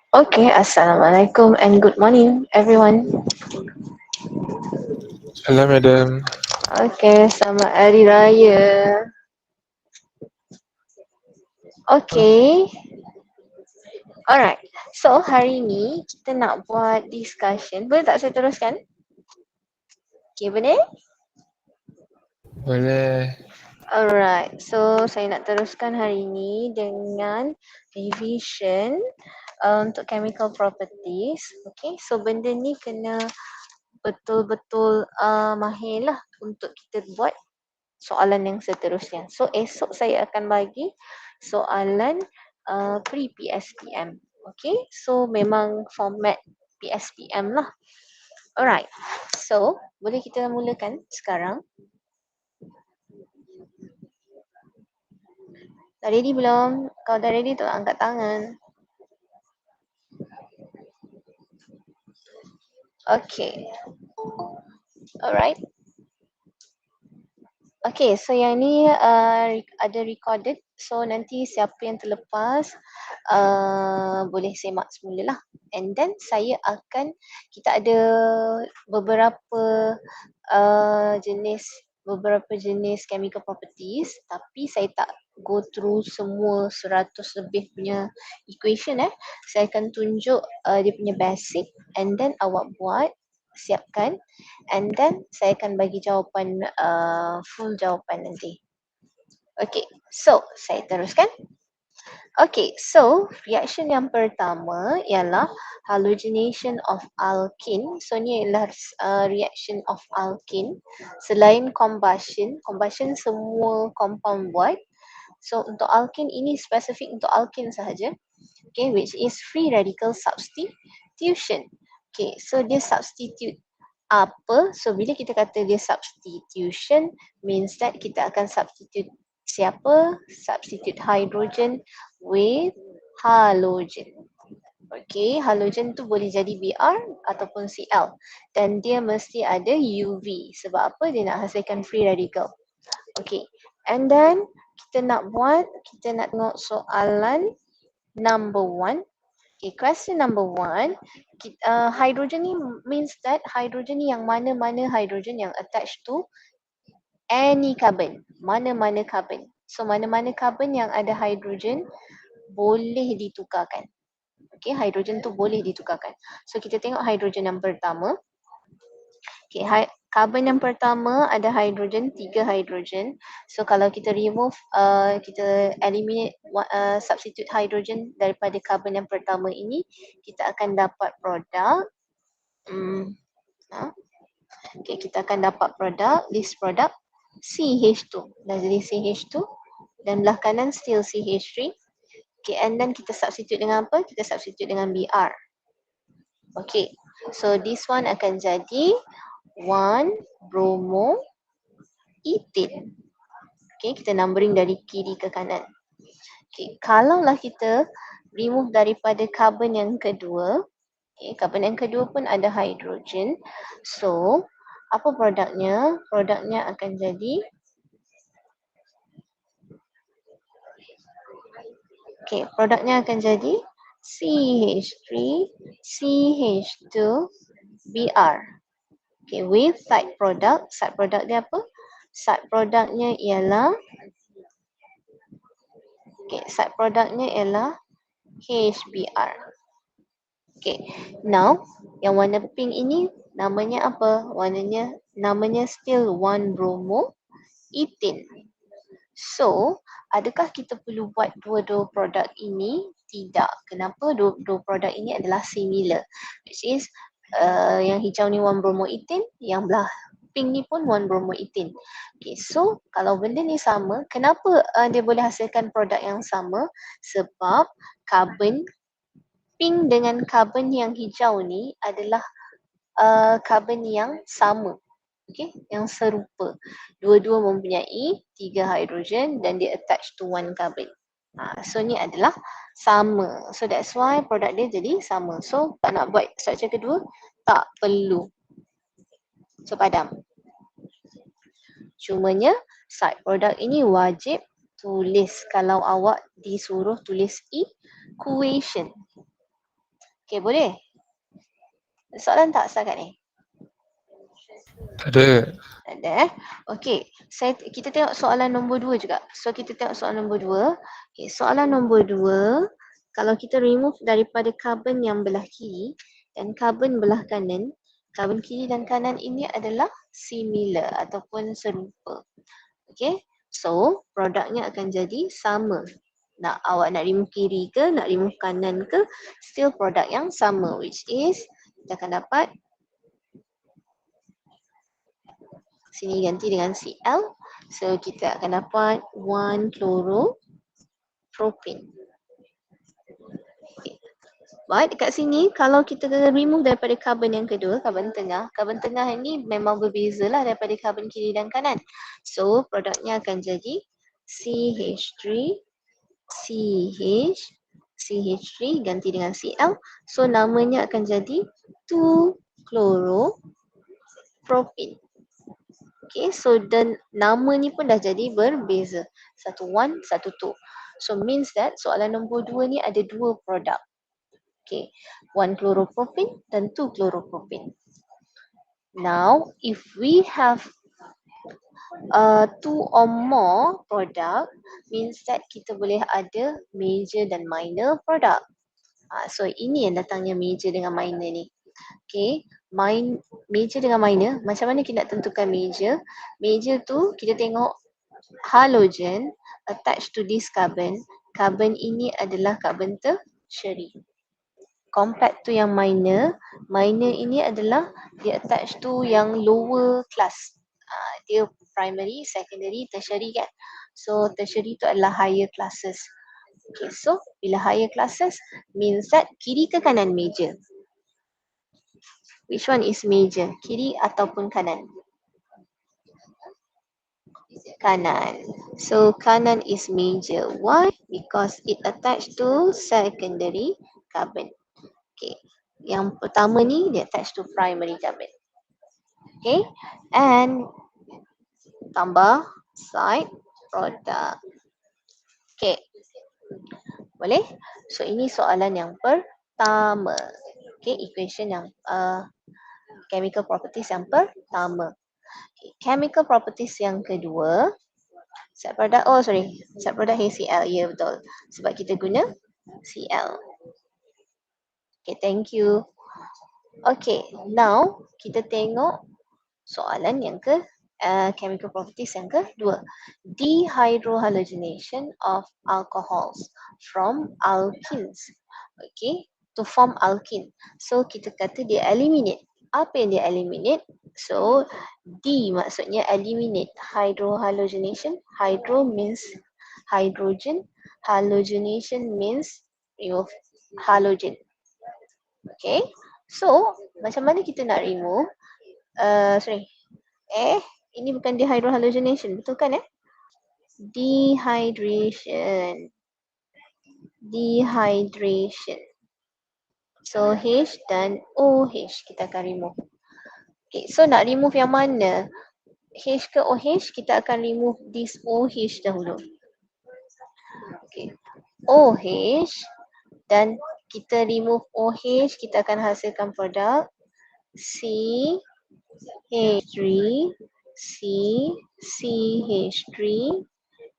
Okay, Assalamualaikum and good morning everyone. Hello, madam. Okay, selamat Hari Raya. Okay, alright. So hari ni kita nak buat discussion. Boleh tak saya teruskan? Okay, boleh? Boleh. Alright, so saya nak teruskan hari ni dengan revision untuk chemical properties. Okay, so benda ni kena betul-betul mahir lah untuk kita buat soalan yang seterusnya. So esok saya akan bagi soalan pre-PSPM. Okay, so memang format PSPM lah. Alright, so boleh kita mulakan sekarang. Dah ready belum? Kalau dah ready tu angkat tangan. Okay. Alright. Okay, so yang ni ada recorded. So nanti siapa yang terlepas boleh semak semula lah. And then kita ada beberapa jenis chemical properties, tapi saya tak go through semua 100 lebih punya equation. Saya akan tunjuk dia punya basic and then awak buat, siapkan, and then saya akan bagi jawapan, full jawapan nanti. Okay, so saya teruskan. Okay, so reaction yang pertama ialah halogenation of alkene. So ni ialah reaction of alkene. Selain combustion semua compound buat. So untuk alkene ini spesifik untuk alkene sahaja. Okay, which is free radical substitution. Okay, so dia substitute apa? So bila kita kata dia substitution, means that kita akan substitute siapa? Substitute hydrogen with halogen. Okay, halogen tu boleh jadi Br ataupun Cl. Dan dia mesti ada UV. Sebab apa? Dia nak hasilkan free radical. Okay, and then kita nak tengok soalan number 1. Okay, question number 1. Hydrogen ni means that hydrogen ni yang mana-mana hydrogen yang attached to any carbon. Mana-mana carbon. So mana-mana carbon yang ada hydrogen boleh ditukarkan. Okay, hydrogen tu boleh ditukarkan. So kita tengok hydrogen yang pertama. Okay, carbon yang pertama ada hydrogen, 3 hydrogen. So kalau kita remove, kita eliminate substitute hydrogen daripada carbon yang pertama ini, kita akan dapat produk. Okay, kita akan dapat produk, this product CH2. Dah jadi CH2 dan belah kanan still CH3. Okay, and then kita substitute dengan apa? Kita substitute dengan Br. Okay, so this one akan jadi 1-bromo ethane. Okay, kita numbering dari kiri ke kanan. Okay, kalaulah kita remove daripada carbon yang kedua, okay, carbon yang kedua pun ada hydrogen. So, apa produknya? Produknya akan jadi, okay, produknya akan jadi CH3, CH2, Br. Okay, with side product dia apa? Side produknya ialah, okay, side produknya ialah HBr. Okay, now yang warna pink ini namanya apa? Namanya still 1-bromo ethane. So, adakah kita perlu buat dua-dua produk ini? Tidak. Kenapa? Dua produk ini adalah similar. Which is yang hijau ni 1-bromo ethane, yang belah pink ni pun 1-bromo ethane. Okay, so kalau benda ni sama, kenapa dia boleh hasilkan produk yang sama? Sebab carbon pink dengan carbon yang hijau ni adalah carbon yang sama. Okay, yang serupa. Dua-dua mempunyai 3 hidrogen dan dia attached to 1 carbon. So ni adalah sama. So that's why produk dia jadi sama. So tak nak buat structure kedua, tak perlu. So padam. Cumanya side product ini wajib tulis kalau awak disuruh tulis equation. Okay, boleh? Soalan tak setakat ni? Ada. Ada Okey, kita tengok soalan nombor 2 juga. So kita tengok soalan nombor 2. Okay, soalan nombor 2, kalau kita remove daripada carbon yang belah kiri dan carbon belah kanan, carbon kiri dan kanan ini adalah similar ataupun serupa. Okey, so produknya akan jadi sama. Awak nak remove kiri ke, nak remove kanan ke, still produk yang sama, which is kita akan dapat sini ganti dengan Cl. So kita akan dapat 1 chloropropane. Okay. Baik, dekat sini kalau kita remove daripada carbon yang kedua, carbon tengah ini memang berbeza lah daripada carbon kiri dan kanan. So produknya akan jadi CH3, CH, CH3 ganti dengan Cl. So namanya akan jadi 2-chloropropane. Okay, so dan nama ni pun dah jadi berbeza. Satu 1, satu 2. So means that soalan nombor 2 ni ada 2 produk. Okay, 1 chloropropane dan 2 chloropropane. Now, if we have 2 or more product, means that kita boleh ada major dan minor product. So ini yang datangnya major dengan minor ni. Okay, major dengan minor, macam mana kita nak tentukan major? Major tu kita tengok halogen attached to this carbon. Carbon ini adalah carbon tertiary. Compared to yang minor ini adalah dia attached to yang lower class. Dia primary, secondary, tertiary kan. So tertiary tu adalah higher classes. Okay, so bila higher classes means that kiri ke kanan major? Which one is major? Kiri ataupun kanan? Kanan. So kanan is major. Why? Because it attached to secondary carbon. Okay. Yang pertama ni dia attached to primary carbon. Okay. And tambah side product. Okay. Boleh? So ini soalan yang pertama. Okay, equation yang chemical properties yang pertama. Okay, chemical properties yang kedua, set product, set product HCl, ya betul. Sebab kita guna Cl. Okay, thank you. Okay, now kita tengok soalan yang chemical properties yang kedua. Dehydrohalogenation of alcohols from alkenes. Okay, to form alkene. So kita kata dia eliminate. Apa yang dia eliminate? So D maksudnya eliminate. Hydrohalogenation. Hydro means hydrogen. Halogenation means remove halogen. Okay, so macam mana kita nak remove? Ini bukan dehydrohalogenation, betul kan Dehydration. So H dan OH kita akan remove. Okay, so nak remove yang mana? H ke OH? Kita akan remove this OH dahulu. Okay, OH dan kita remove OH, kita akan hasilkan produk CH3, CH3,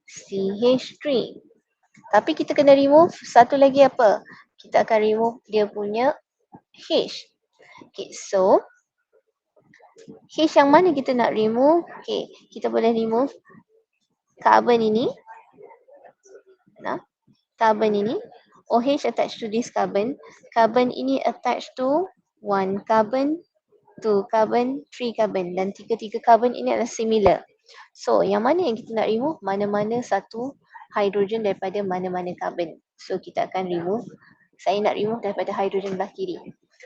CH3. Tapi kita kena remove satu lagi apa? Kita akan remove dia punya H. Okay, so H yang mana kita nak remove? Okay, kita boleh remove carbon ini. Carbon ini. OH attached to this carbon. Carbon ini attached to 1 carbon, 2 carbon, 3 carbon. Dan tiga-tiga carbon ini adalah similar. So, yang mana yang kita nak remove? Mana-mana satu hidrogen daripada mana-mana carbon. So, kita akan remove. Saya nak remove daripada hidrogen belah kiri.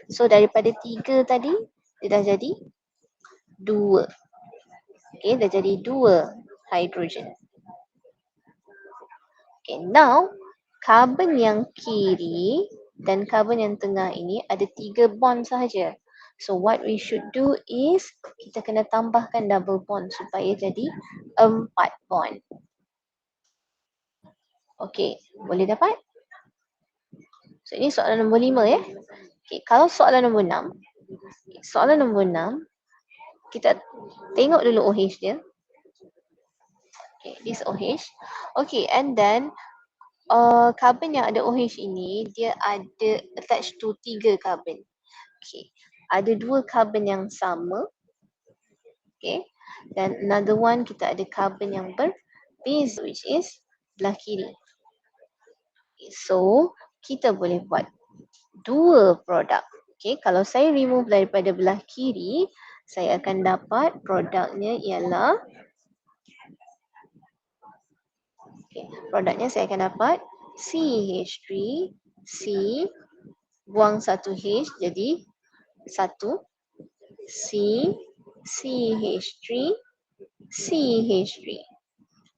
So, daripada 3 tadi, dia dah jadi 2. Okay, dah jadi 2 hidrogen. Okay, now carbon yang kiri dan carbon yang tengah ini ada 3 bond sahaja. So what we should do is kita kena tambahkan double bond supaya jadi 4 bond. Okey, boleh dapat? So ini soalan nombor 5 ya. Okey, kalau soalan nombor 6. Soalan nombor 6, kita tengok dulu OH dia. Okay, this OH. Okay, and then carbon yang ada OH ini, dia ada attached to 3 carbon. Okay, ada 2 carbon yang sama. Okay, dan another one kita ada carbon yang berbeza, which is belah kiri. Okay, so, kita boleh buat 2 produk. Okay, kalau saya remove daripada belah kiri, saya akan dapat produknya ialah, okay, produknya saya akan dapat CH3, C, buang satu H jadi satu, C, CH3, CH3.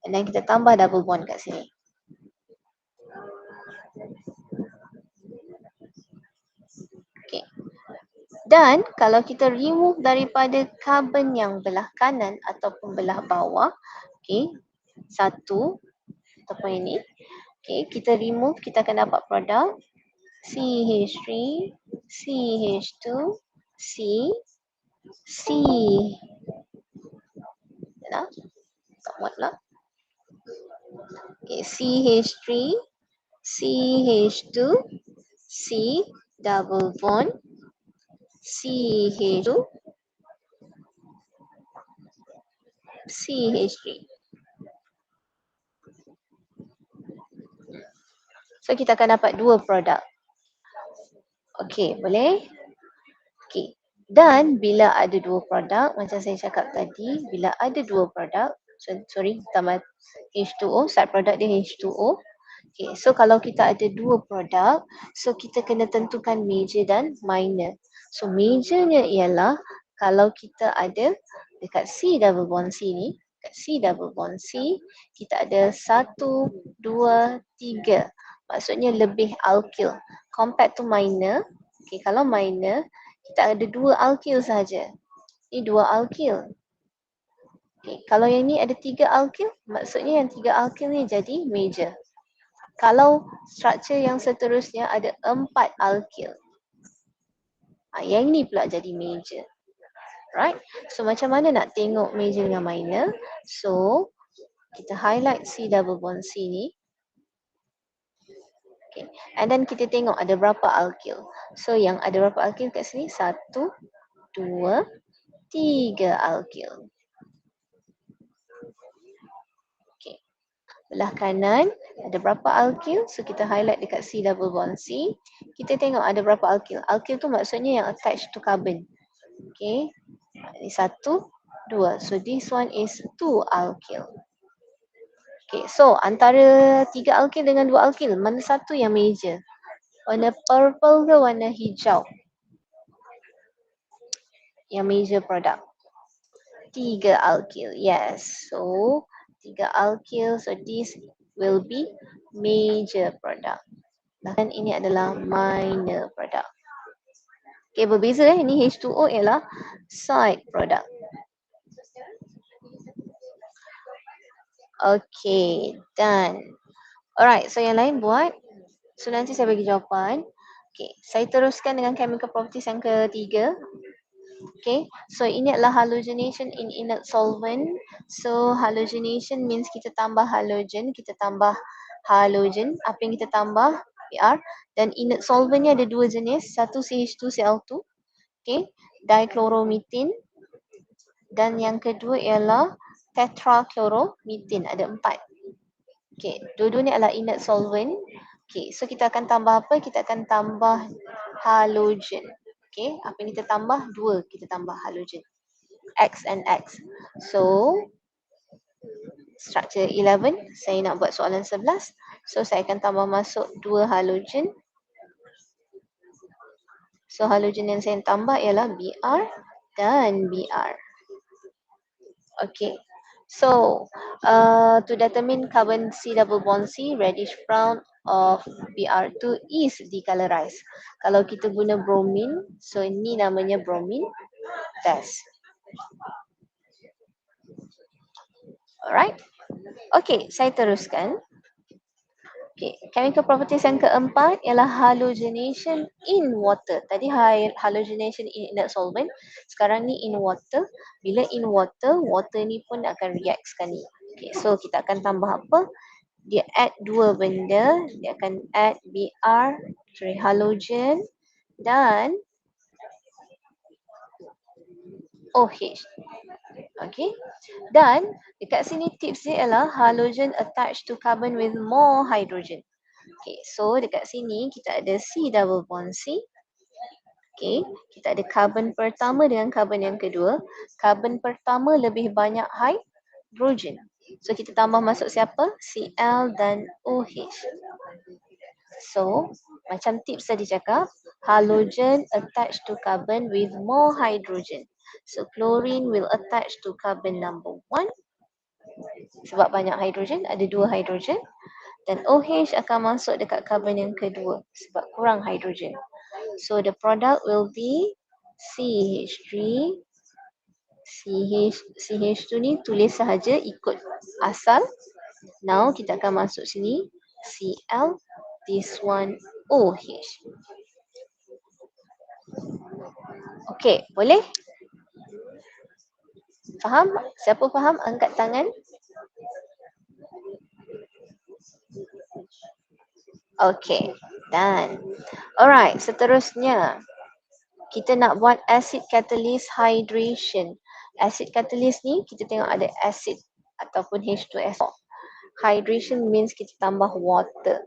Dan kita tambah double bond kat sini. Okay. Dan kalau kita remove daripada carbon yang belah kanan ataupun belah bawah, okay, satu ataupun ini, okay, kita remove, kita akan dapat produk CH3, CH2, C, C. Nah, tak muat lah. Okay, CH3, CH2, C, double bond, CH2, CH3. So kita akan dapat 2 produk. Okey, boleh? Okey. Dan bila ada 2 produk, macam saya cakap tadi, bila ada 2 produk, sorry, tambah H2O, side product dia H2O. Okay, so kalau kita ada 2 produk, so kita kena tentukan major dan minor. So majornya ialah kalau kita ada dekat C double bond C ni, dekat C double bond C, kita ada 1, 2, 3. Maksudnya lebih alkyl. Compared to minor, okay, kalau minor, kita ada 2 alkyl saja. Ini 2 alkyl. Okay, kalau yang ni ada 3 alkyl, maksudnya yang 3 alkyl ni jadi major. Kalau struktur yang seterusnya ada 4 alkyl, yang ni pula jadi major. Right? So macam mana nak tengok major dengan minor? So kita highlight C double bond C ni. Okay. And then kita tengok ada berapa alkyl. So yang ada berapa alkyl kat sini? 1, 2, 3 alkyl. Okay. Belah kanan ada berapa alkyl? So kita highlight dekat C double bond C. Kita tengok ada berapa alkyl. Alkyl tu maksudnya yang attached to carbon. Okay. Ini 1, 2. So this one is 2 alkyl. Okay, so antara 3 alkyl dengan 2 alkyl, mana satu yang major? Warna purple ke warna hijau? Yang major product. 3 alkyl, yes. So 3 alkyl, so this will be major product. Dan ini adalah minor product. Okay, berbeza ini H2O ialah side product. Okay, done. Alright, so yang lain buat. So nanti saya bagi jawapan. Okay, saya teruskan dengan chemical properties yang ketiga. Okay, so ini adalah halogenation in inert solvent. So halogenation means kita tambah halogen, kita tambah halogen. Apa yang kita tambah? Br. Dan inert solventnya ada 2 jenis, satu CH2Cl2, okay, dichloromethane. Dan yang kedua ialah tetrachloromethane, ada 4. Okay, dua-dua ni adalah inert solvent. Okay, so kita akan tambah apa? Kita akan tambah halogen. Okay, apa yang kita tambah? 2, kita tambah halogen. X and X. So, structure 11, saya nak buat soalan 11. So, saya akan tambah masuk 2 halogen. So, halogen yang saya tambah ialah Br dan Br. Okay. So, to determine carbon C double bond C, reddish brown of Br2 is decolorized. Kalau kita guna bromine, so ini namanya bromine test. Alright. Okay, saya teruskan. Okay, chemical properties yang keempat ialah halogenation in water. Tadi halogenation in inert solvent, sekarang ni in water. Bila in water, water ni pun akan react sekali. Okay, so kita akan tambah apa? Dia add dua benda, dia akan add halogen dan OH. Okay. Dan dekat sini tips dia ialah halogen attached to carbon with more hydrogen. Okay, so dekat sini kita ada C double bond C. Okay, kita ada carbon pertama dengan carbon yang kedua. Carbon pertama lebih banyak hydrogen. So kita tambah masuk siapa? Cl dan OH. So, macam tips tadi cakap, halogen attached to carbon with more hydrogen. So, chlorine will attach to carbon number 1 sebab banyak hidrogen, ada 2 hidrogen. Dan OH akan masuk dekat carbon yang kedua sebab kurang hidrogen. So, the product will be CH3, CH2 ni tulis sahaja ikut asal. Now, kita akan masuk sini, Cl, this one OH. Okey, boleh? Faham? Siapa faham? Angkat tangan. Okey, done. Alright, seterusnya. Kita nak buat acid catalyst hydration. Acid catalyst ni kita tengok ada acid ataupun H2SO. Hydration means kita tambah water.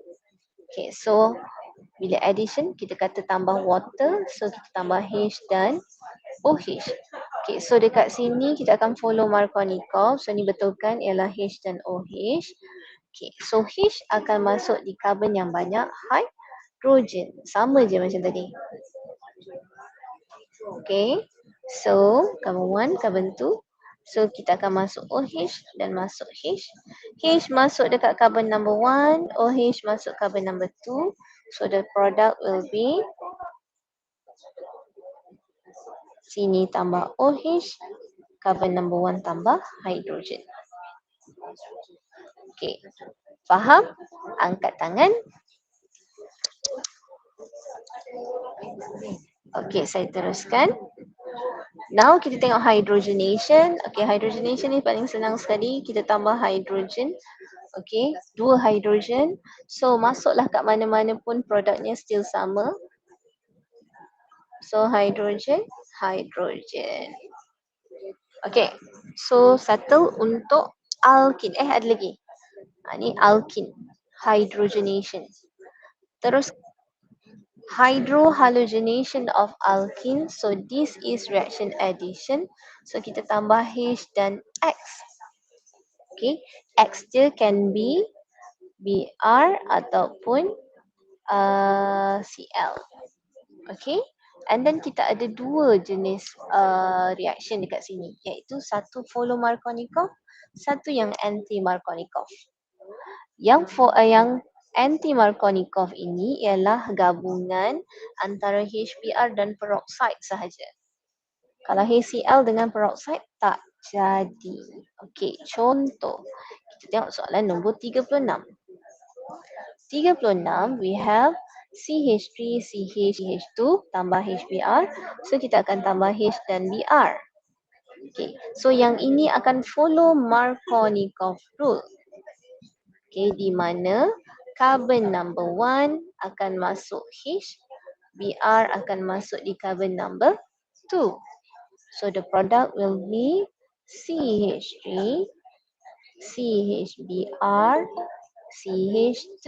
Okay, so bila addition kita kata tambah water, so kita tambah H dan OH. Okay, so dekat sini kita akan follow Markovnikov. So ni betulkan ialah H dan OH. Okay, so H akan masuk di carbon yang banyak hydrogen. Sama je macam tadi. Okay, so carbon 1, carbon 2. So kita akan masuk OH dan masuk H. H masuk dekat carbon number 1, OH masuk carbon number 2. So the product will be sini tambah OH, carbon number 1 tambah hydrogen. Okay, faham? Angkat tangan. Okay, saya teruskan. Now kita tengok hydrogenation. Okay, hydrogenation ni paling senang sekali. Kita tambah hydrogen. Okay, 2 hydrogen. So masuklah kat mana-mana pun produknya still sama. So hydrogen, hydrogen. Okay, so satu untuk alkin. Ada lagi. Ni alkin, hydrogenation. Terus hydrohalogenation of alkene. So this is reaction addition. So kita tambah H dan X. Okay, X dia can be Br ataupun Cl. Okay, and then kita ada dua jenis reaction dekat sini, iaitu satu follow Markovnikov, satu yang anti Markovnikov. Yang anti-Markovnikov ini ialah gabungan antara HBr dan peroksida sahaja. Kalau HCl dengan peroksida tak jadi. Okey, contoh. Kita tengok soalan nombor 36. 36, we have CH3, CH, CH2 tambah HBr. So kita akan tambah H dan Br. Okay, so yang ini akan follow Markovnikov rule. Okay, di mana carbon number 1 akan masuk H, Br akan masuk di carbon number 2. So the product will be CH3, CHBr, CH3.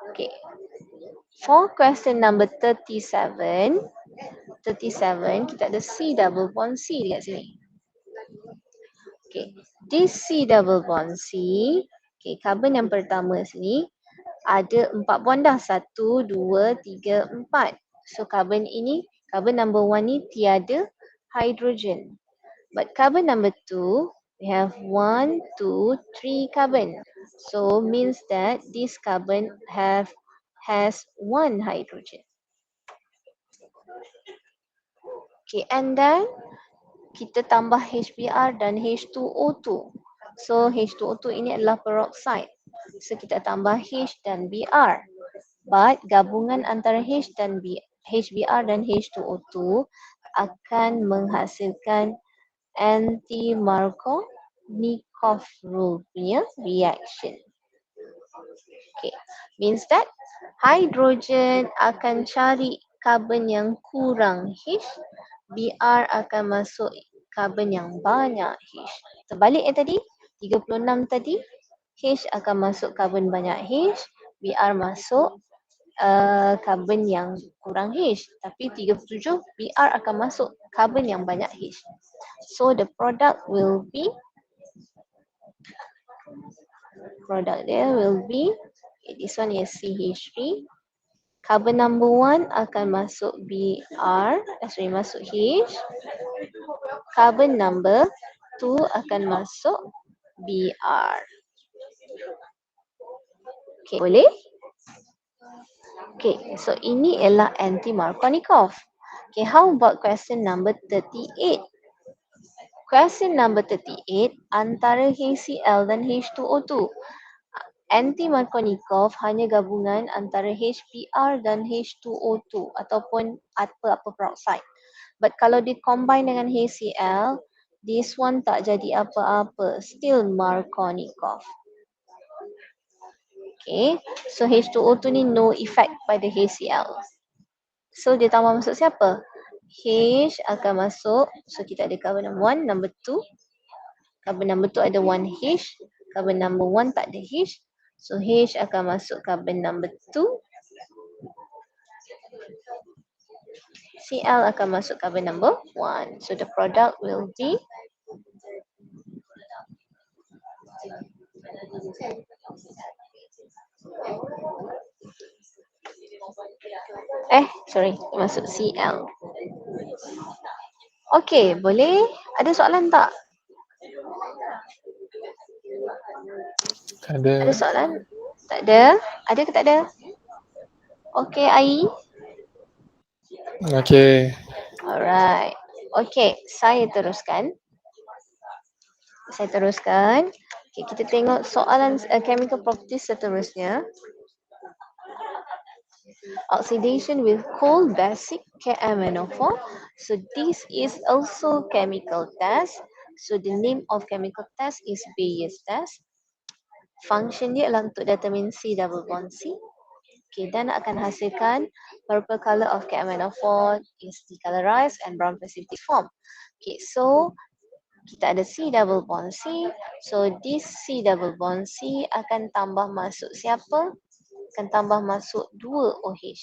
Okay. For question number 37, kita ada C double bond C dekat sini. Okay, this C double bond C, okay, carbon yang pertama sini ada 4 bond dah. 1, 2, 3, 4. So carbon ini, carbon number 1 ni tiada hydrogen. But carbon number 2, we have 1, 2, 3 carbon. So means that this carbon has 1 hydrogen. Okay, and then kita tambah HBr dan H2O2. So H2O2 ini adalah peroxide. So kita tambah H dan Br. But gabungan antara HBr dan H2O2 akan menghasilkan anti-Markovnikov rule punya reaction. Okay, means that hydrogen akan cari karbon yang kurang H, Br akan masuk karbon yang banyak H. Terbalik tadi, 36 tadi, H akan masuk karbon banyak H, Br masuk karbon yang kurang H. Tapi 37, Br akan masuk karbon yang banyak H. So the product will be, this one is CH3. Carbon number 1 akan masuk masuk H. Carbon number 2 akan masuk Br. Okay, boleh? Okay, so ini ialah anti-Markovnikov. Okay, how about question number 38? Question number 38, antara HCl dan H2O2. Anti-Markovnikov hanya gabungan antara HBr dan H2O2 ataupun apa-apa peroxide. But kalau di combine dengan HCl, this one tak jadi apa-apa. Still Markovnikov. Okay, so H2O2 ni no effect pada HCl. So dia tambah masuk siapa? H akan masuk, so kita ada carbon number 1, number 2. Carbon number 2 ada 1H, carbon number 1 tak ada H. So H akan masuk carbon number 2. Cl akan masuk carbon number 1. So the product will be masuk Cl. Okay, boleh? Ada soalan tak? Ada. Ada soalan? Tak ada? Ada ke tak ada? Okay, Ai. Okay. Alright. Okay, saya teruskan. Okay, kita tengok soalan chemical properties seterusnya. Oxidation with coal basic KMNO4. So this is also chemical test. So the name of chemical test is Bayes test. Function dia adalah untuk determine C double bond C. Okay, dan akan hasilkan purple color of KMNO4 is decolorized and brown precipitate form. Okay, so kita ada C double bond C. So this C double bond C akan tambah masuk siapa? Akan tambah masuk 2 OH.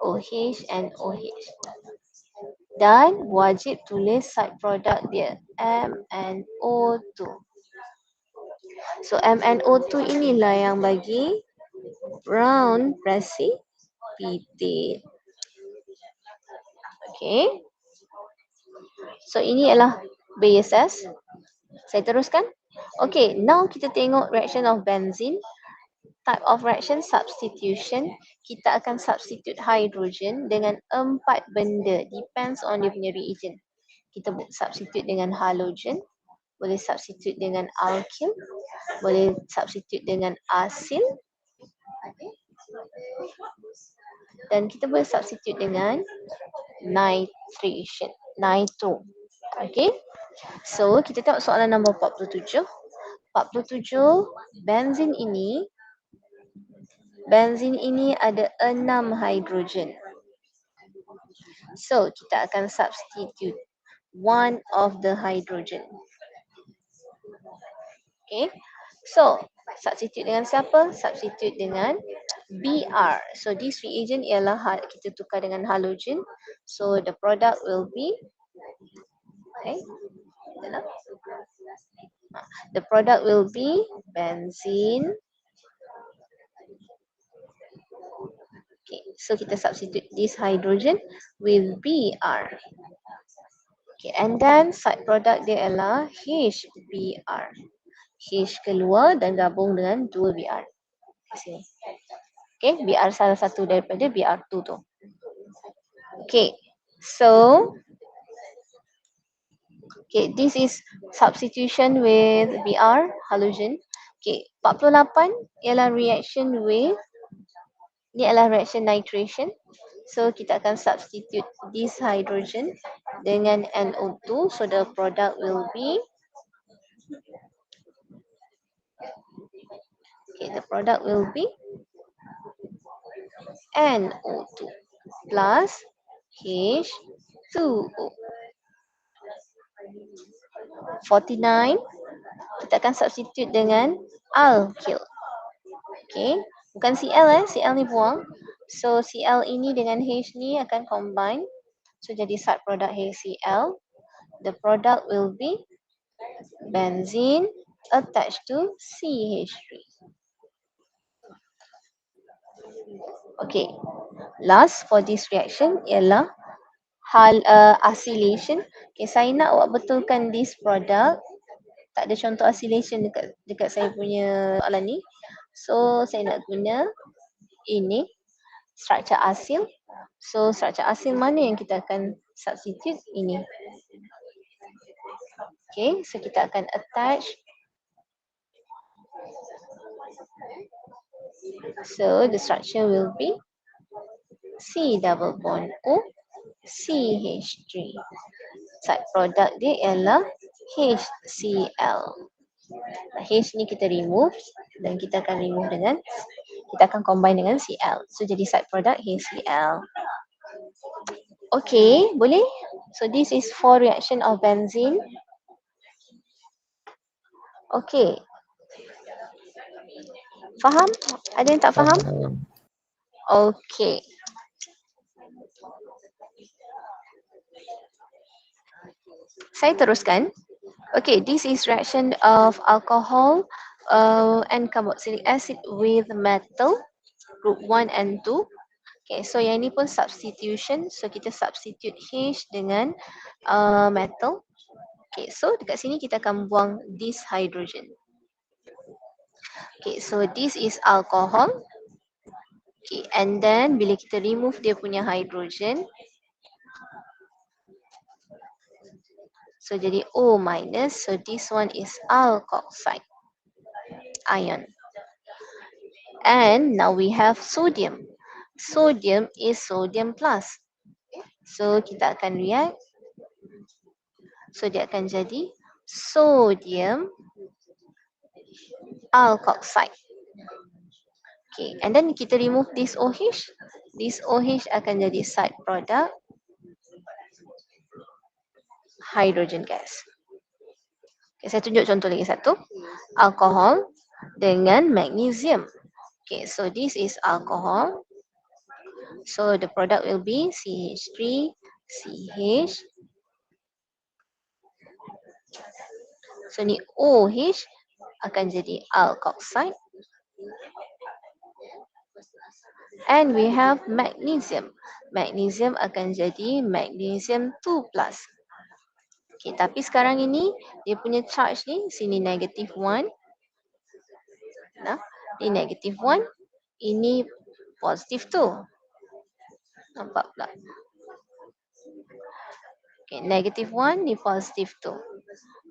OH and OH. Dan wajib tulis side product dia MnO2. So MnO2 inilah yang bagi brown precipitate. Okay. So ini adalah Bayes test. Saya teruskan. Okay, now kita tengok reaction of benzene. Type of reaction substitution. Kita akan substitute hydrogen dengan 4 benda. Depends on dia punya reagent. Kita substitute dengan halogen. Boleh substitute dengan alkyl. Boleh substitute dengan asil. Dan kita boleh substitute dengan nitro. Okay. So, kita tengok soalan nombor 47. 47, benzene ini ada 6 hidrogen. So, kita akan substitute one of the hydrogen. Okay. So, substitute dengan siapa? Substitute dengan Br. So, this reagent ialah kita tukar dengan halogen. So, the product will be the product will be benzene. Okay, so kita substitute this hydrogen with Br. Okay, and then side product dia ialah HBr. H keluar dan gabung dengan 2 Br. Di sini. Okay, Br salah satu daripada Br2 tu. Okay, so Okay, this is substitution with Br, halogen. Okay, 48 ialah reaction with, ni adalah reaction nitration. So kita akan substitute this hydrogen dengan NO2. So the product will be, okay, the product will be NO2 plus H2O. 49 kita akan substitute dengan alkyl. Okay, bukan Cl Cl ni buang. So Cl ini dengan H ni akan combine. So jadi side product HCl. The product will be benzene attached to CH3. Okay, last for this reaction ialah acylation. Okay, saya nak awak betulkan this product. Tak ada contoh acylation dekat saya punya soalan ni. So saya nak guna ini structure acyl. So structure acyl mana yang kita akan substitute? Ini. Okay, so kita akan attach. So the structure will be C double bond O CH3. Side product dia ialah HCl. H ni kita remove dan kita akan remove dengan, kita akan combine dengan Cl. So jadi side product HCl. Okay, boleh? So this is for reaction of benzene. Okay. Faham? Ada yang tak faham? Okay. Saya teruskan. Okay, this is reaction of alcohol and carboxylic acid with metal, group 1 and 2. Okay, so yang ni pun substitution. So kita substitute H dengan metal. Okay, so dekat sini kita akan buang this hydrogen. Okay, so this is alcohol. Okay, and then bila kita remove dia punya hydrogen, so jadi O minus. So this one is alkoxide ion. And now we have sodium. Sodium is sodium plus. So kita akan react. So dia akan jadi sodium alkoxide. Okay, and then kita remove this OH. This OH akan jadi side product hydrogen gas. Okay, saya tunjuk contoh lagi satu. Alkohol dengan magnesium. Okay, so this is alcohol. So the product will be CH3, CH. So ni OH akan jadi alkoxide. And we have magnesium. Magnesium akan jadi magnesium 2 plus. Okay, tapi sekarang ini dia punya charge ni sini negative 1. Nah, ni negative 1. Ini positive 2. Nampak pula. Okay, negative 1 ni positive 2.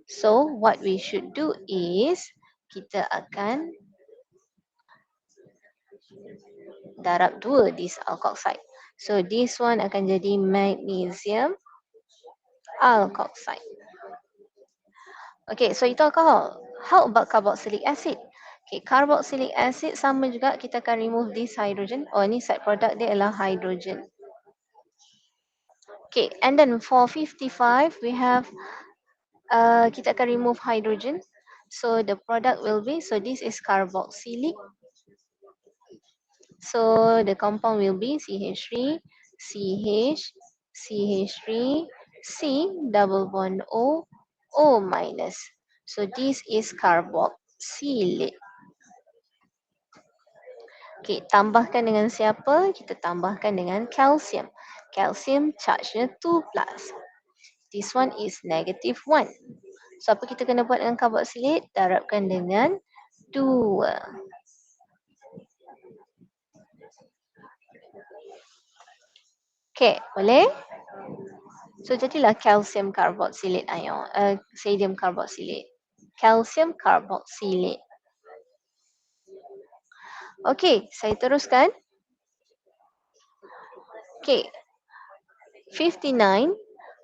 So what we should do is kita akan darab 2 this alkoxide. So this one akan jadi magnesium alkoxide. Okay, so itu alcohol. How about carboxylic acid? Okay, carboxylic acid sama juga, kita akan remove this hydrogen. Oh, ni side product dia adalah hydrogen. Okay, and then for 55 we have kita akan remove hydrogen. So the product will be, so this is carboxylic. So the compound will be CH3, CH, CH3, C double bond O, O minus. So this is carboxylate. Okay, tambahkan dengan siapa? Kita tambahkan dengan calcium. Calcium charge-nya 2 plus. This one is negative 1. So apa kita kena buat dengan carboxylate? Darabkan dengan 2. Okay, boleh? So jadilah calcium carboxylate ion, sodium carboxylate. Calcium carboxylate. Okey, saya teruskan. Okey, 59,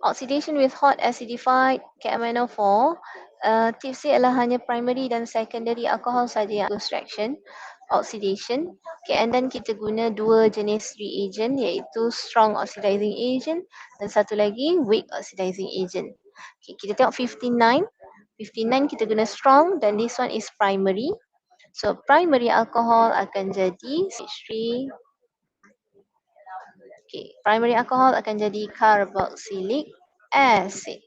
oxidation with hot acidified KMnO4. Tips dia adalah hanya primary dan secondary alcohol saja yang close reaction oxidation. Okay, and then kita guna dua jenis reagent iaitu strong oxidizing agent dan satu lagi weak oxidizing agent. Okay, kita tengok 59. 59 kita guna strong dan this one is primary. So primary alcohol akan jadi CH3. Okay, primary alcohol akan jadi carboxylic acid.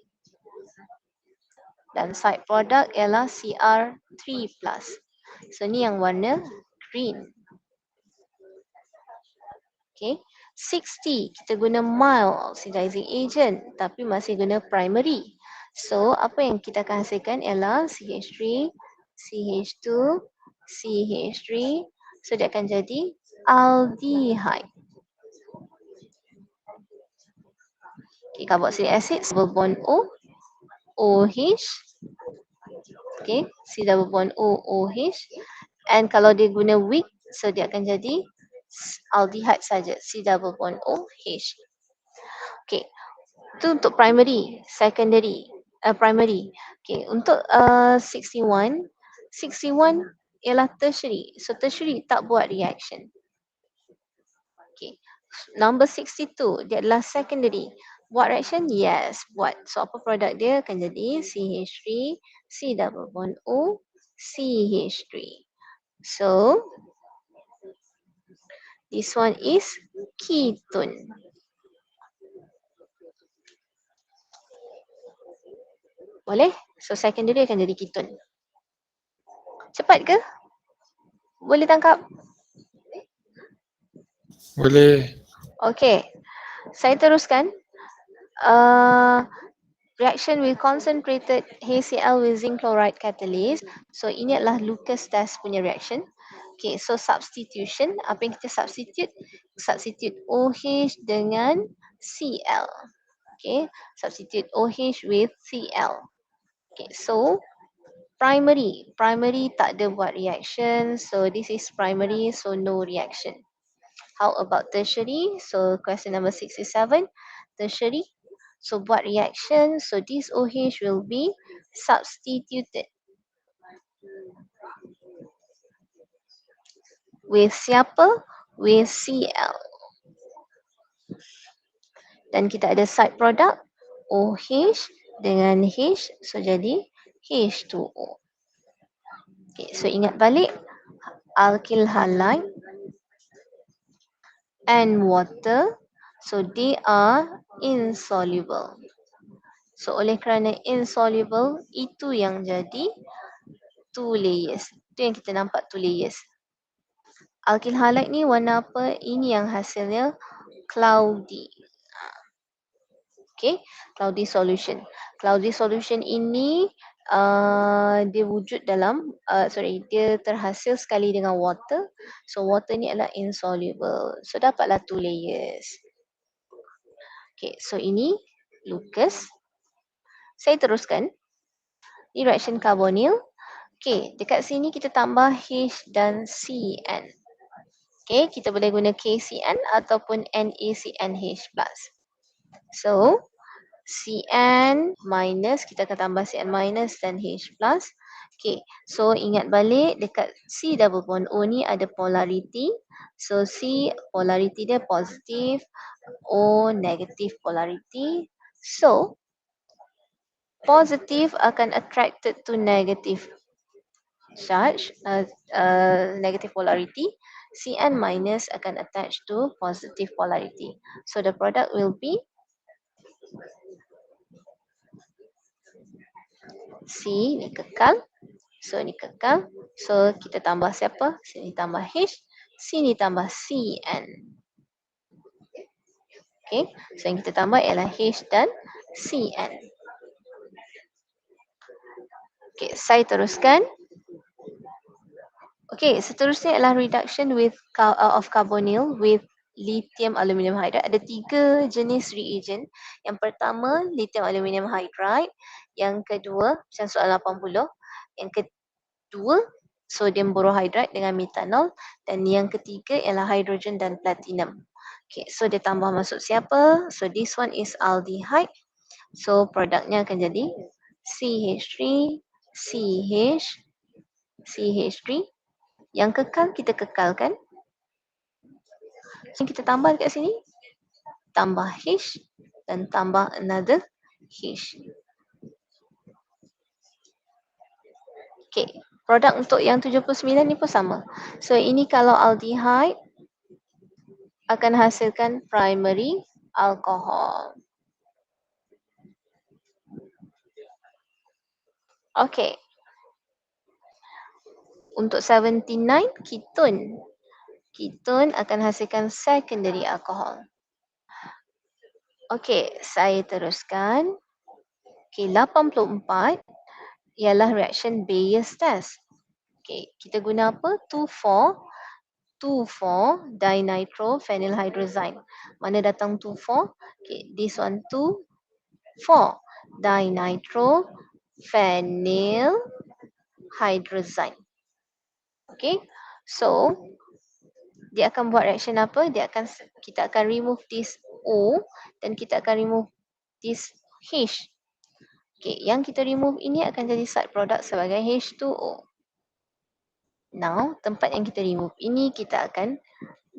Dan side product ialah Cr3+. So ni yang warna green. Okay. 60 kita guna mild oxidizing agent tapi masih guna primary. So apa yang kita akan hasilkan ialah CH3, CH2, CH3. So dia akan jadi aldehyde. Okay, carboxylic acid double bond O, OH. Okay, C double bond O, OH. And kalau dia guna weak, so dia akan jadi aldehyde saja, C double bond OH. Okay, itu untuk primary, secondary, primary. Okay, untuk 61, 61 ialah tertiary. So tertiary tak buat reaction. Okay, number 62 dia adalah secondary. Buat reaction? Yes, buat. So apa produk dia akan jadi CH3, C double bond O, CH3. So this one is ketone. Boleh? So secondary akan jadi ketone. Cepat ke? Boleh tangkap? Boleh. Okay. Saya teruskan. Reaction with concentrated HCl with zinc chloride catalyst. So ini adalah Lucas test punya reaction. Okay, so substitution. Apa yang kita substitute? Substitute OH dengan Cl. Okay, substitute OH with Cl. Okay, so primary. Primary tak ada buat reaction. So this is primary, so no reaction. How about tertiary? So question number 67, tertiary. So buat reaction, so this OH will be substituted. With siapa? With Cl. Dan kita ada side product OH dengan H, so jadi H2O. Okay, so ingat balik alkyl halide and water, so they are insoluble. So oleh kerana insoluble, itu yang jadi two layers. Itu yang kita nampak two layers. Alkyl halide ni warna apa? Ini yang hasilnya cloudy. Okay, cloudy solution. Cloudy solution ini dia wujud dalam, dia terhasil sekali dengan water. So water ni adalah insoluble. So dapatlah two layers. Okay, so ini Lucas. Saya teruskan. Ini reaction carbonyl. Okay, dekat sini kita tambah H dan CN. Okay, kita boleh guna KCN ataupun NaCNH+. So, Cn minus, kita akan tambah Cn minus dan H+. Okay, so ingat balik dekat C double bond O ni ada polarity. So, C polarity dia positif, O negative polarity. So, positive akan attracted to negative charge, negative polarity. Cn minus akan attach to positive polarity. So the product will be C ni kekal. So ni kekal. So kita tambah siapa? Sini tambah H. Sini tambah Cn. Okay. So yang kita tambah ialah H dan Cn. Okay, saya teruskan. Okay, seterusnya adalah reduction with of carbonyl with lithium aluminium hydride. Ada 3 jenis reagent. Yang pertama lithium aluminium hydride, yang kedua macam soalan 80, yang kedua sodium borohydride dengan metanol, dan yang ketiga ialah hidrogen dan platinum. Okay, so dia tambah masuk siapa? So this one is aldehyde. So produknya akan jadi CH3, CH, CH3. Yang kekal kita kekalkan. Yang kita tambah dekat sini, tambah H dan tambah another H. Okay, produk untuk yang 79 ni pun sama. So ini kalau aldehyde akan hasilkan primary alcohol. Okay. Untuk 79 ketone. Ketone akan hasilkan secondary alcohol. Okay, saya teruskan. Okay, 84 ialah reaction Bayes test. Okay, kita guna apa? 2,4-dinitrophenylhydrazine. Mana datang 2,4? Okay, this one 2,4-dinitrophenylhydrazine. Okay, so dia akan buat reaction apa? Kita akan remove this O dan kita akan remove this H. Okay, yang kita remove ini akan jadi side product sebagai H2O. Now, tempat yang kita remove ini kita akan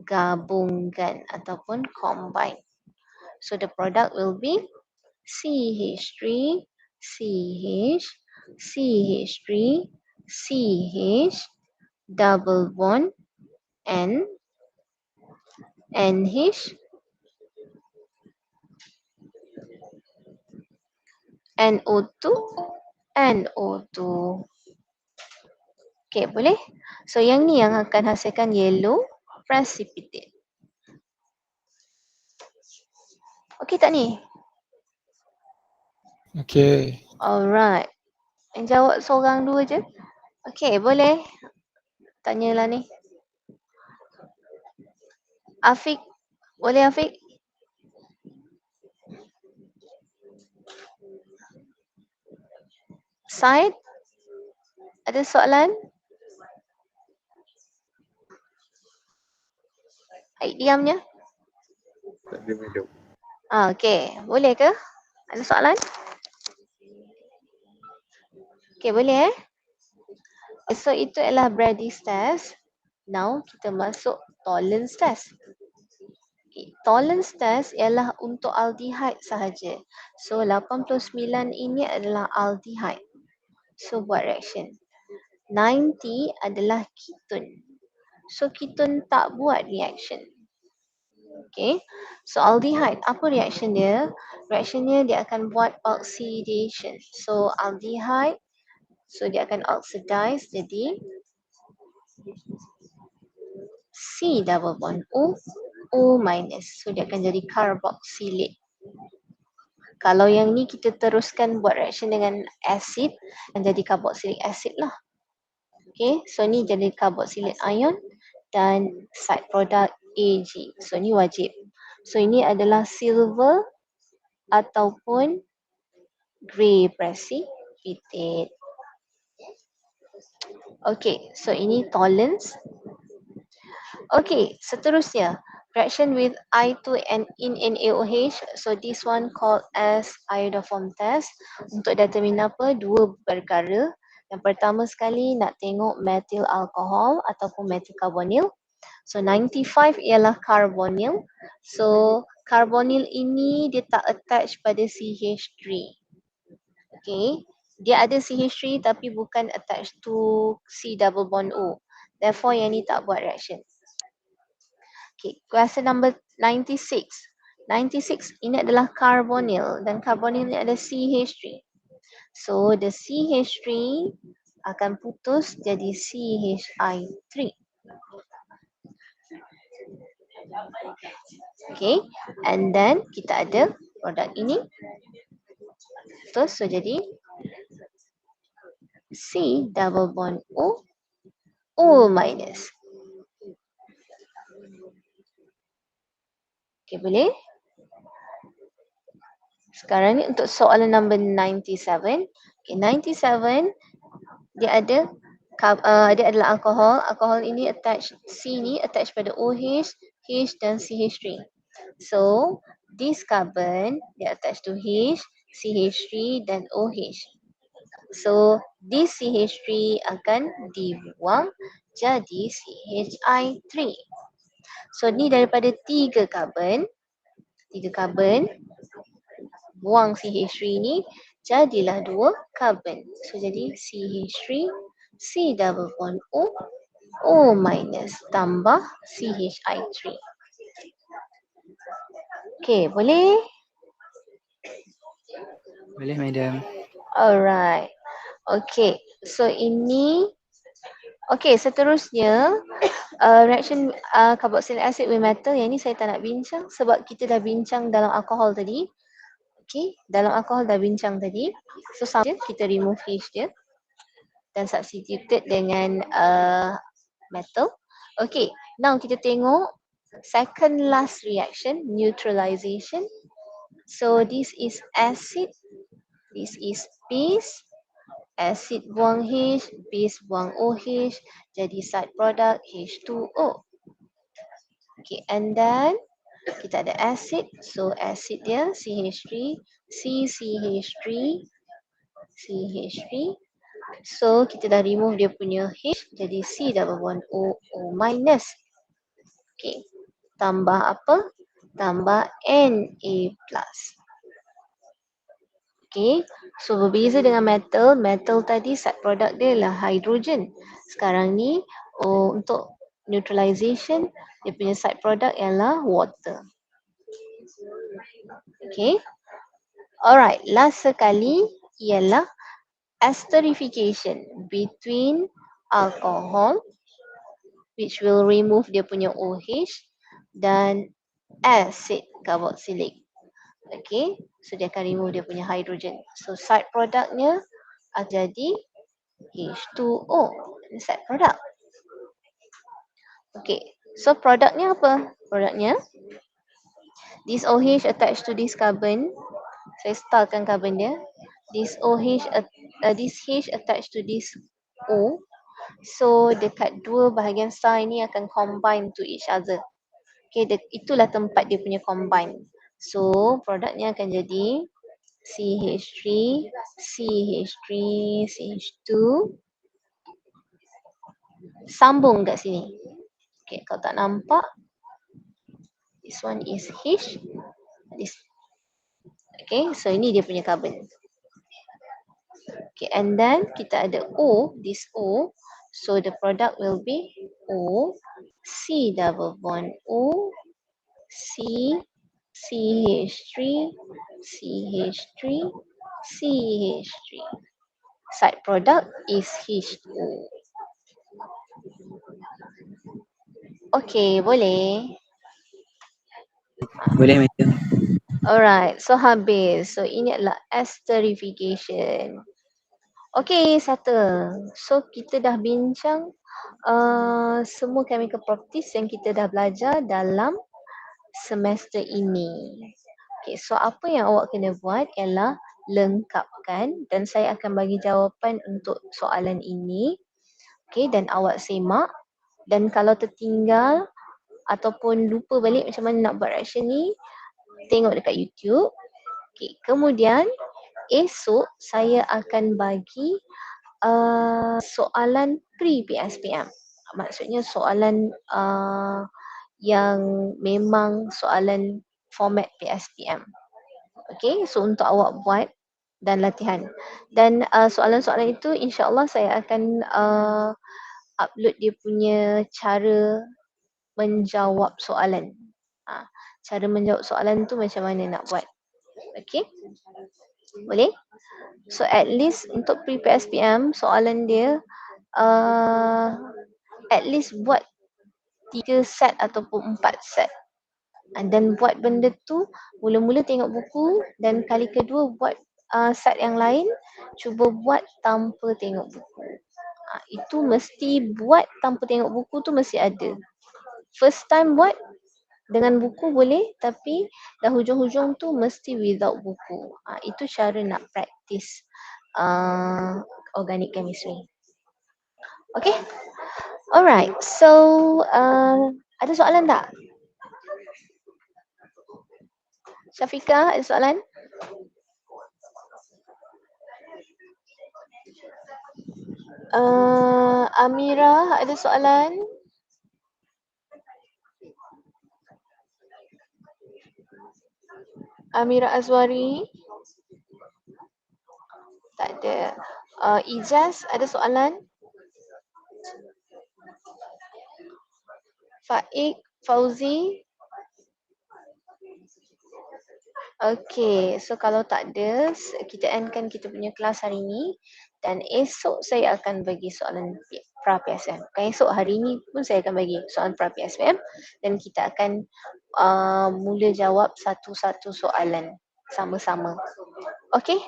gabungkan ataupun combine. So the product will be CH3, CH, CH3, CH, double bond, N, NH, NO2, NO2. Okay, boleh? So yang ni yang akan hasilkan yellow precipitate. Okay tak ni? Okay. Alright. Yang jawab seorang dua je. Okay, boleh? Tanyalah ni. Afiq. Boleh Afiq? Said? Ada soalan? Aik diamnya? Tak ada madam. Okay, boleh ke? Ada soalan? Okay, boleh So itu adalah Brady's test. Now kita masuk tolerance test. Okay, tolerance test ialah untuk aldehyde sahaja. So 89 ini adalah aldehyde. So buat reaction. 90 adalah ketone. So ketone tak buat reaction. Okay, so aldehyde, apa reaction dia? Reaction dia akan buat oxidation. So aldehyde, so dia akan oxidize jadi C double bond O, O minus. So dia akan jadi carboxylate. Kalau yang ni kita teruskan buat reaction dengan acid, akan jadi carboxylic acid lah. Okay, so ni jadi carboxylate ion dan side product Ag. So ni wajib. So ini adalah silver ataupun grey precipitate. Okay, so ini tolerance. Okay, seterusnya reaction with I2 and in NaOH. So this one called as iodoform test. Untuk determine apa? Dua perkara. Yang pertama sekali nak tengok methyl alcohol ataupun methyl carbonyl. So 95 ialah carbonyl. So carbonyl ini dia tak attach pada CH3. Okay, dia ada CH3 tapi bukan attached to C double bond O. Therefore yang ni tak buat reaction. Okay, question number 96. 96 ini adalah carbonyl dan carbonyl ni ada CH3. So the CH3 akan putus jadi CHI3. Okay, and then kita ada produk ini. Terus so jadi C double bond O, O minus. Okay, boleh? Sekarang ni untuk soalan number 97. Okay, 97 dia ada dia adalah alkohol. Alkohol ini attach C ni attach pada OH, H dan CH3. So, this carbon dia attach to H, CH3 dan OH. So, this CH3 akan dibuang jadi CHI3. So, ni daripada 3 carbon buang CH3 ni jadilah 2 carbon. So, jadi CH3 C double bond O, O minus tambah CHI3. Okay, boleh? Boleh, Madam. Alright. Okay, so ini okay, seterusnya reaction carboxylic acid with metal yang ni saya tak nak bincang sebab kita dah bincang dalam alkohol tadi. Okay, dalam alkohol dah bincang tadi. So sama je, kita remove H dia dan substituted dengan metal. Okay, now kita tengok second last reaction, neutralization. So this is acid, this is base. Acid buang H, base buang OH, jadi side product H2O. Okay, and then kita ada acid, so acid dia CH3, CCH3, CH3. So kita dah remove dia punya H, jadi C double bond O, O minus. Okay, tambah apa? Tambah Na plus. Okay, so berbeza dengan metal, metal tadi side product dia lah hydrogen. Sekarang ni untuk neutralization, dia punya side product ialah water. Okay, alright, last sekali ialah esterification between alcohol which will remove dia punya OH dan acid carboxylic. Okay, so dia akan remove dia punya hydrogen. So side productnya akan jadi H2O, side product. Okay, so produknya apa? Produknya this OH attached to this carbon. Saya starkan carbon dia. This OH, this H attached to this O. So dekat dua bahagian star ini akan combine to each other. Okay, itulah tempat dia punya combine. So produknya akan jadi CH3, CH3, CH2. Sambung kat sini. Okay, kalau tak nampak, this one is H. This. Okay, so ini dia punya carbon. Okay, and then kita ada O, this O. So the product will be O, C double bond O, C, CH3, CH3, CH3. Side product is H2O. Okay, boleh. Boleh, Madam. Alright, so habis. So ini adalah esterification. Okay, settle. So kita dah bincang semua chemical properties yang kita dah belajar dalam semester ini. Okay, so apa yang awak kena buat ialah lengkapkan dan saya akan bagi jawapan untuk soalan ini. Okay, dan awak semak. Dan kalau tertinggal ataupun lupa balik macam mana nak buat reaction ni, tengok dekat YouTube. Okay, kemudian esok saya akan bagi soalan pre-PSPM. Maksudnya soalan yang memang soalan format PSPM. Okay, so untuk awak buat dan latihan. Dan soalan-soalan itu insya-Allah saya akan upload dia punya cara menjawab soalan. Cara menjawab soalan tu macam mana nak buat. Okay? Boleh? So at least untuk pre-PSPM soalan dia at least buat 3 set ataupun 4 set. Dan buat benda tu mula-mula tengok buku dan kali kedua buat set yang lain cuba buat tanpa tengok buku. Itu mesti buat tanpa tengok buku tu mesti ada. First time buat Dengan buku boleh, tapi dah hujung-hujung tu mesti without buku. Itu cara nak practice organic chemistry. Okay? Alright, so ada soalan tak? Syafiqah, ada soalan? Amira, ada soalan? Amira Azwari? Tak ada. Ijaz, ada soalan? Faik, Fauzi? Okay, so kalau tak ada, kita endkan kita punya kelas hari ni dan esok saya akan bagi soalan pra PSM. Bukan esok, hari ni pun saya akan bagi soalan pra PSM dan kita akan mula jawab satu-satu soalan sama-sama. Okay?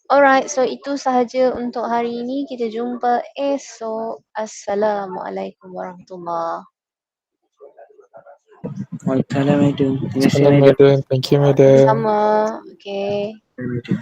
Alright, so itu sahaja untuk hari ini. Kita jumpa esok. Assalamualaikum warahmatullahi wabarakatuh. Waalaikumsalam, madam. Terima kasih, Salam madam. madam. Thank you madam. Sama. Okay. Madam.